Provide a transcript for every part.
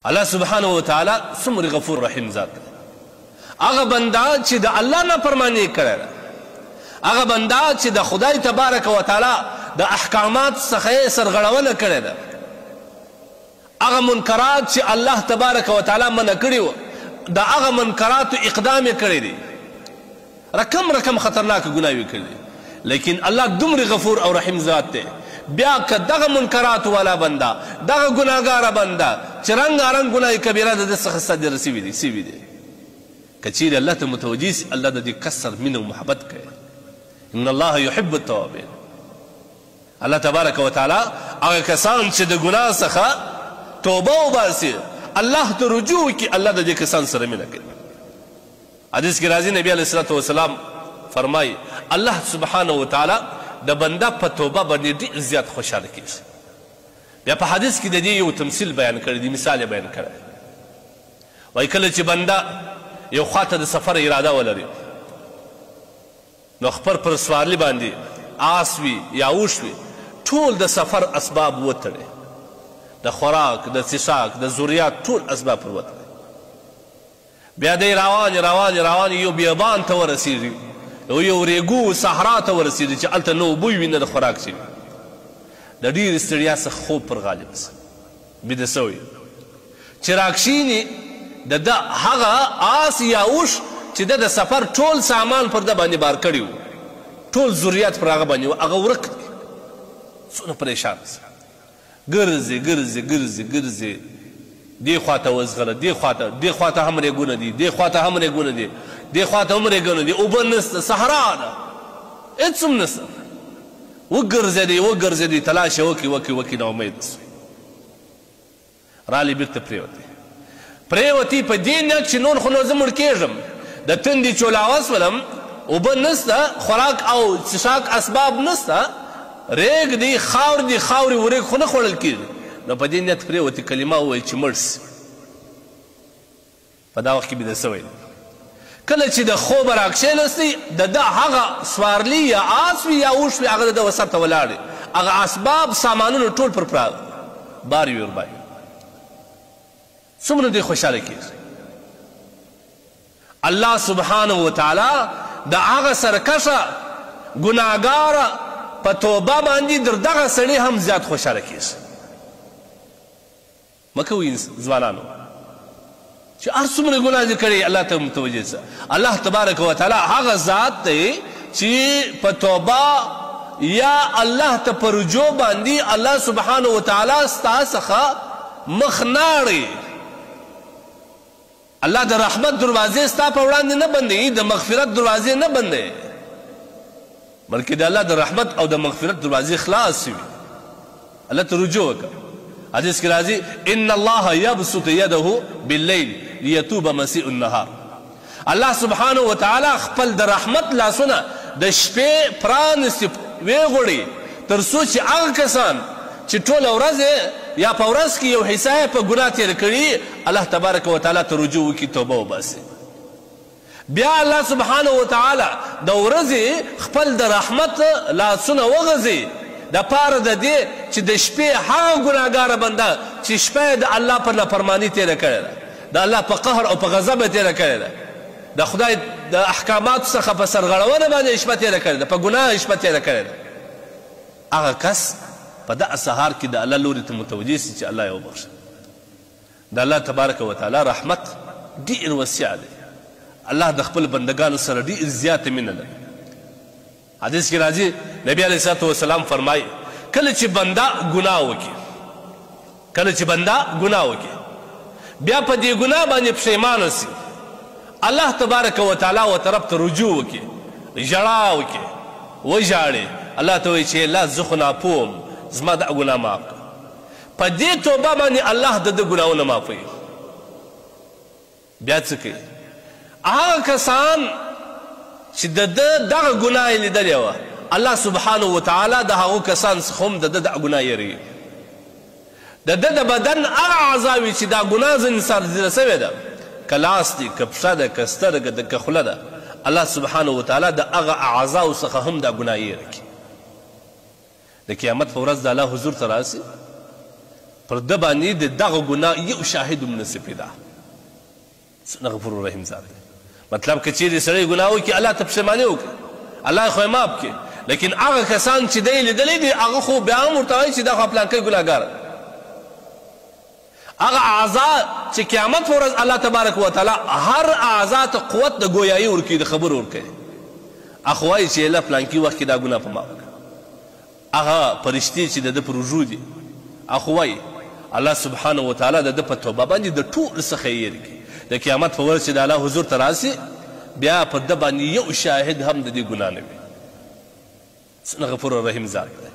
الله سبحانه وتعالی څومره غفور رحیم ذات دی. هغه بنده چې د الله نافرماني کړې ده، هغه بنده چې د خدای تبارک وتعالی د احکامات څخه یې سرغړونه کړې ده، هغه منکرات چې الله تبارک وتعالی منع کړي وو د هغه منکراتو اقدام یې کړی دی، رقم خطرناک ګناوې کړي دي، لیکن الله دومره غفور او رحیم ذات دی. بیا که دغه منکرات والا بنده، دغه ګناهګاره بنده چې رنګارنګ ګناه کبیره د ده څخه صدر سوي دی، که چیرې الله ته متوجه سي، الله د دې کس سره مینه او محبت کوي. ان الله یحب التوابین. الله تبارک وتعالی هغه کسان چې د ګناه څخه توبه وباسي، الله ته رجوع وکړي، الله د دې کسان سره مینه کوي. حدیث کې راځي نبی علیه الصلاة والسلام فرمایي الله سبحانه وتعالی د بنده په توبه باندې ډېر زیات خوشحاله کېږي. بیا په حدیث کې د دې یو تمثیل بیان کړی دی، مثال یې بیان کړی. وایي کله چې بنده یو خواته د سفر اراده ولري، نو خپل پر سوارلي باندې آس وي یا اوښ وي، ټول د سفر اسباب وتړي، د خوراک، د څښاک، د ضروریات ټول اسباب پر وتړي. بیا دی روان یو بیابان ته ورسېږي، یو ریګو صحرا ته ورسېږي چې هلته نه اوبه وي نه د خوراک شي. د ډېرې ستړیا څخه خوب پر غالب سي، بیده سوی چې راکښېني د ده هغه آس یا اوښ چې ده د سفر ټول سامان پر ده باندې بار کړي وو، ټول ضروریات پر هغه باندې وو، هغه ورک دی. څونه پریشان سي، ګرځي دې خواته وزغله، دې خواته هم ریګونه دي، دې خواته هم ریګونه دي، دې خواته هم ریګونه دي، اوبه نسته، صحرا ده، هېڅ هم نسته. وګرځېدی تلاش یې وکړي ناامید سو، رالې بېرته پرېوتې په دې نیت چې نور خو نو زه مړ کېږم، د تندې چولاوه سولم، اوبه نسته، خوراک او څښاک اسباب نسته، ریګ دی، خاور دی، خاورې ورېګ خو نه خوړل کېږي. نو په دې نیت پرېوتې کلمه وویل چې مړ سي. په دا وخت کې بیده سوی دی. کله چې د خوبه راکښېنستی، د ده هغه سوارلي یا آس وي یا اوښ وي، هغه د ده وسط ته ولاړ دی، هغه اسباب سامانونه ټول پر بار وي ورباندې. څومره دوی خوشحاله کېږي. الله سبحانه وتعالی د هغه سرکشه ګناهګاره په توبه باندې در دغه سړي هم زیات خوشحاله کېږي. مه کوئ ځوانانو چې هر څومره ګناه دې کړی، الله ته متوجه سه. الله تبارک وتعالی هغه ذات دی چې په توبه یا الله ته په رجوع باندې الله سبحانه وتعالی ستا څخه مخ نه اړوي. الله د رحمت دروازې ستا په وړاندې نه بندوي، د مغفرت دروازې نه بندوي، بلکې د الله د رحمت او د مغفرت دروازې خلاص وي. الله ته رجوع وکړه. حدیث کې راځي ان الله یبسط یده باللیل لیتوب مسیء النهار. الله سبحانه وتعالی خپل د رحمت لاسونه د شپې پرانستي ویغوړي، تر څو چې هغه کسان چې ټوله ورځ یا په ورځ کې یو حصه یې په ګناه تېره کړي، الله تبارک وتعالی ته رجوع وکړي، توبه وباسي. بیا الله سبحانه وتعالی د ورځې خپل د رحمت لاسونه وغځي د پاره د دې چې د شپې هغه ګناهګاره بنده چې شپه یې د الله په نافرماني تېره کړې ده، د الله په قهر او په غضب یې تېره کړې ده، د خدای د احکاماتو څخه په سرغړونه باندې شپه تېره کړې ده، په ګناه شپه تېره کړې ده، هغه کس په دغه سهار کې د الله لوري ته متوجه سي چې الله یې وبخښه. د الله تبارک وتعالی رحمت ډېر وسیع دی. الله د خپل بندګانو سره ډېر زیاته مینه لري. حدیث کې راځي نبی علیه الصلاة والسلام فرمایي کله چې بنده ګناه وکړي، بیا په دې ګناه باندې پښیمانه سي، الله تبارک وتعالی و طرف ته رجوع وکړي، ژړا وکړي، وژاړي، الله ته وایي چې الله زه خو ناپوم، زما دا ګناه معاف کړه. په دې توبه باندې الله د ده ګناهونه معافوي. بیا څه کوي؟ هغه کسان چې د ده دغه ګناه یې لیدلې وه، الله سبحانه وتعالی د هغو کسان څخه هم د ده دغه ګناه یېروي. د ده د بدن هغه اعضا وي چې دا ګناه ځینې سره سوې ده، که لاس دی، که پښه ده، که سترګه ده، که خوله ده، الله سبحانه وتعالی د هغه اعضاو څخه هم دا ګناه یېره کړي. د قیامت په ورځ د الله حضور ته راسي، پر ده باندې د دغه ګناه یو شاهد هم نسي پیدا. څونه غفور رحیم ذات دی. مطلب که چیرې سړی ګناه وکړي الله ته پښیماني وکړي، الله یې خو یې معاف کړي، لیکن هغه کسان چې دی لیدلی دي هغه خو بیا هم ورته وایي چې دا خو پلانکی ګناهګار. هغه اعضا چې قیامت په ورځ الله تبارک وتعالی هر اعضا ته قوت د ګویایي ورکوي، د خبرو ورکوي، هغه وایي چې الله پلانکي وخت کې دا ګناه په ما وکړه. هغه فرشتې چې د ده په رجوع دي هغه وایي الله سبحانه وتعالی د ده په توبه باندې د ټولو څخه یې لرې کړي. د قیامت په ورځ چې د الله حضور ته راسي بیا په ده باندې یو شاهد هم د دې ګناه نه وي. څونه غفور رحیم ذات دی.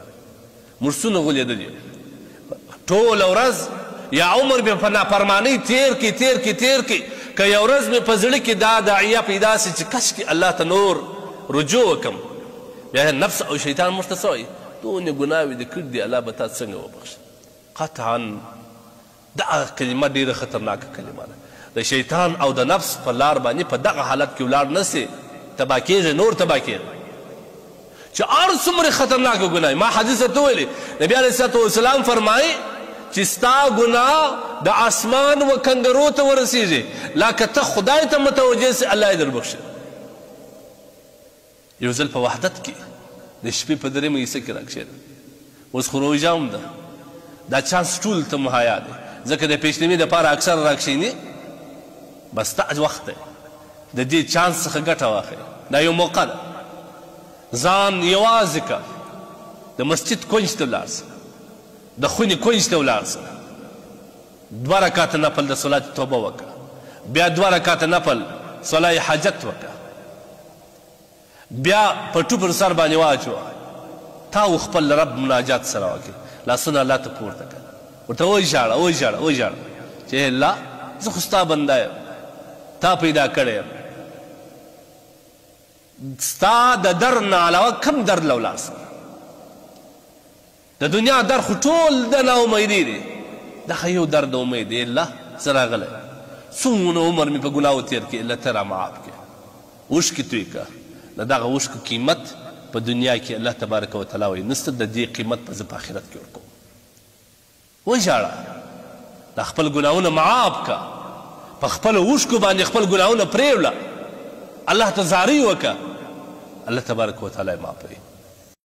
مرسونه غولېدلي ټوله ورځ یا عمر مې په نافرمانۍ تیر کې که یو ورځ مې په زړه کې دا داعیه پیدا سي چې کاشکې الله ته نور رجوع وکړم، بیا نفس او شیطان موږ ته څه وایي دونې ګناوې دې کړي دي الله به تا څنګه وبخښي. قطعا دغه کلمه ډېره خطرناکه کلمه ده. د شیطان او د نفس په لار باندې په دغه حالت کې ولاړ نه سي تباه کېږي، نور تباه کېږي چې هر څومره خطرناکه ګناه. ما حدیث ته ویلي نبي علیه الصلاة والسلام فرمایي چې ستا ګناه د اسمان و کنګرو ته ورسېږي، لکه ته خدای ته متوجه سي الله یې دربخښي. یو ځل په وحدت کې د شپې په درېیمه حصه کې راکښېده، اوس خو روژه هم ده، دا چانس ټول ته مهیا دی ځکه د پیشنمي دپاره اکثر راکښېني، بس دا وخت دی د دې چانس څخه ګټه واخلئ. دا یو موقع ده، ځان یوازې که د مسجد کونج ته ولاړ سه، د خونې کونج ته ولاړ سه، 2 رکاته نفل د صلات توبه وکړه، بیا 2 رکاته نفل صلای حاجت وکړه، بیا په ټوپر سر باندې واچوه، تا و خپل رب مناجات سره وکړي، لاسونه الله ته پورته کړه، ورته وژاړه چې الله زه خو ستا بنده یم، تا پیدا کړی یم، ستا د در نه علاوه کم در له ولاړ سه. د دنیا در خو ټول د ناامیدي دی، دغه یو در د امید دی. الله زه راغلی څومره عمر مې په ګناهو تېر کړي، الله ته رامعاف کړې، اوښکې توی کړه. د دغه اوښکو قیمت په دنیا کې الله تبارک وتعالی وایي نسته، د دې قیمت به زه په آخرت کې ورکوم. وژاړه، دا خپل ګناهونه معاف کړه، په خپلو اوښکو باندې خپل ګناهونه پرېوله، الله ته زارۍ وکړه، الله تبارک وتعالی یې معافوي.